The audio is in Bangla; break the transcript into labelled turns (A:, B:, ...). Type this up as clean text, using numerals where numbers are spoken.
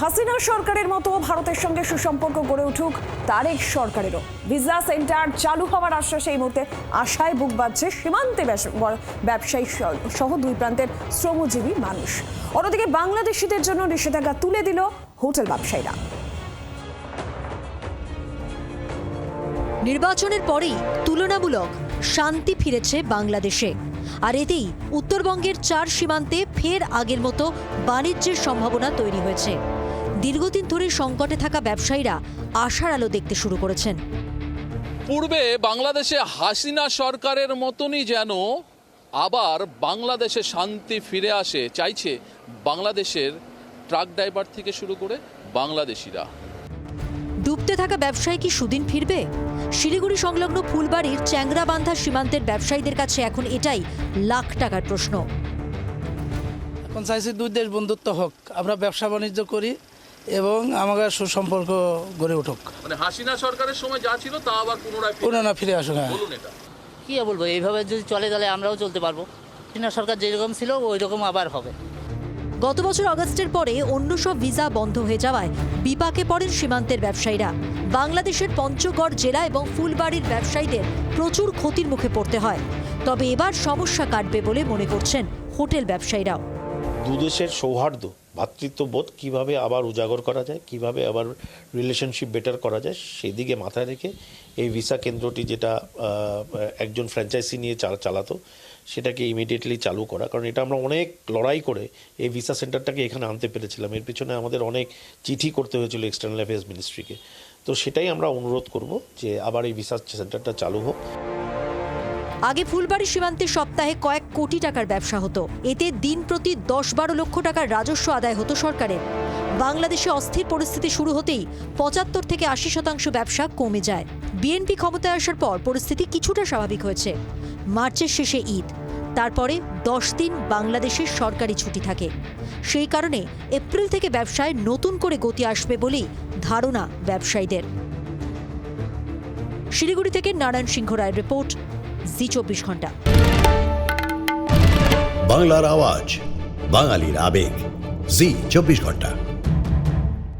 A: হাসিনা সরকারের মতো ভারতের সঙ্গে সুসম্পর্ক গড়ে উঠুক তারেক সরকারেরও। ভিসা সেন্টার চালু হওয়ার আশ্বাসে এই মুহূর্তে আশায় বুক বাঁধছে সীমান্তে ব্যবসায়ী সহ দুই প্রান্তের শ্রমজীবী মানুষ। অন্যদিকে বাংলাদেশিদের জন্য নিষেধাজ্ঞা তুলে দিল হোটেল ব্যবসায়ীরা।
B: নির্বাচনের পরেই তুলনামূলক শান্তি ফিরেছে বাংলাদেশে, আর এতেই উত্তরবঙ্গের 4 সীমান্তে ফের আগের মতো বাণিজ্যের সম্ভাবনা তৈরি হয়েছে। দীর্ঘদিন ধরে সংকটে থাকা ব্যবসায়ীরা আশার আলো দেখতে শুরু করেছেন।
C: পূর্বে বাংলাদেশে হাসিনা সরকারের মতনই যেন আবার বাংলাদেশে শান্তি ফিরে আসে চাইছে বাংলাদেশের ট্রাক ড্রাইভার থেকে শুরু করে বাংলাদেশিরা।
B: ডুবতে থাকা ব্যবসায় কি সুদিন ফিরবে? শিলিগুড়ি সংলগ্ন ফুলবাড়ির চ্যাংরাবান্ধা সীমান্তের ব্যবসায়ীদের কাছে এখন এটাই লাখ টাকার প্রশ্ন।
D: এখন চাইছি দুই দেশ বন্ধুত্ব হোক, আমরা ব্যবসা বাণিজ্য করি এবং আমাদের সুসম্পর্ক গড়ে উঠুক।
C: মানে হাসিনা সরকারের সময় যা ছিল তা আবার
D: পুনরায় ফিরে আসুক।
C: বলুন এটা
E: কি বলবো, এইভাবে যদি চলে তাহলে আমরাও চলতে পারবো। হাসিনা সরকার যেরকম ছিল ওই রকম আবার হবে।
B: গত বছর আগস্টের পরে অন্য সব ভিসা বন্ধ হয়ে যাওয়ায় বিপাকে পড়েন সীমান্তের ব্যবসায়ীরা। বাংলাদেশের পঞ্চগড় জেলা এবং ফুলবাড়ির ব্যবসায়ীদের প্রচুর ক্ষতির মুখে পড়তে হয়। তবে এবার সমস্যা কাটবে বলে মনে করছেন হোটেল ব্যবসায়ীরাও।
F: দুদেশের সৌহার্দ্য, ভ্রাতৃত্ববোধ কিভাবে আবার উজাগর করা যায়, কিভাবে আবার রিলেশনশিপ বেটার করা যায়, সেই দিকে মাথায় রেখে এই ভিসা কেন্দ্রটি যেটা একজন ফ্র্যাঞ্চাইজি নিয়ে চালাতো সেটাকে ইমিডিয়েটলি চালু করা। কারণ এটা আমরা অনেক লড়াই করে এই ভিসা সেন্টারটাকে এখানে আনতে পেরেছিলাম। এর পিছনে আমাদের অনেক চিঠি করতে হয়েছিল এক্সটার্নাল অ্যাফেয়ার্স মিনিস্ট্রিকে। তো সেটাই আমরা অনুরোধ করব যে আবার এই ভিসা সেন্টারটা চালু হোক।
B: আগে ফুলবাড়ি সীমান্তে সপ্তাহে কয়েক কোটি টাকার ব্যবসা হতো। এতে দিন প্রতি 10-12 লক্ষ টাকার রাজস্ব আদায় হতো সরকারের। বাংলাদেশে অস্থির পরিস্থিতি শুরু হতেই 75 থেকে 80% ব্যবসা কমে যায়। বিএনপি ক্ষমতায় আসার পর পরিস্থিতি কিছুটা স্বাভাবিক হয়েছে। মার্চের শেষে ঈদ, তারপরে 10 দিন বাংলাদেশের সরকারি ছুটি থাকে। সেই কারণে এপ্রিল থেকে ব্যবসায় নতুন করে গতি আসবে বলেই ধারণা ব্যবসায়ীদের। শিলিগুড়ি থেকে নারায়ণ সিংহ রায়ের রিপোর্ট, জি 24 ঘন্টা।
G: বাংলার আওয়াজ, বাঙালির আবেগ, জি 24 ঘন্টা।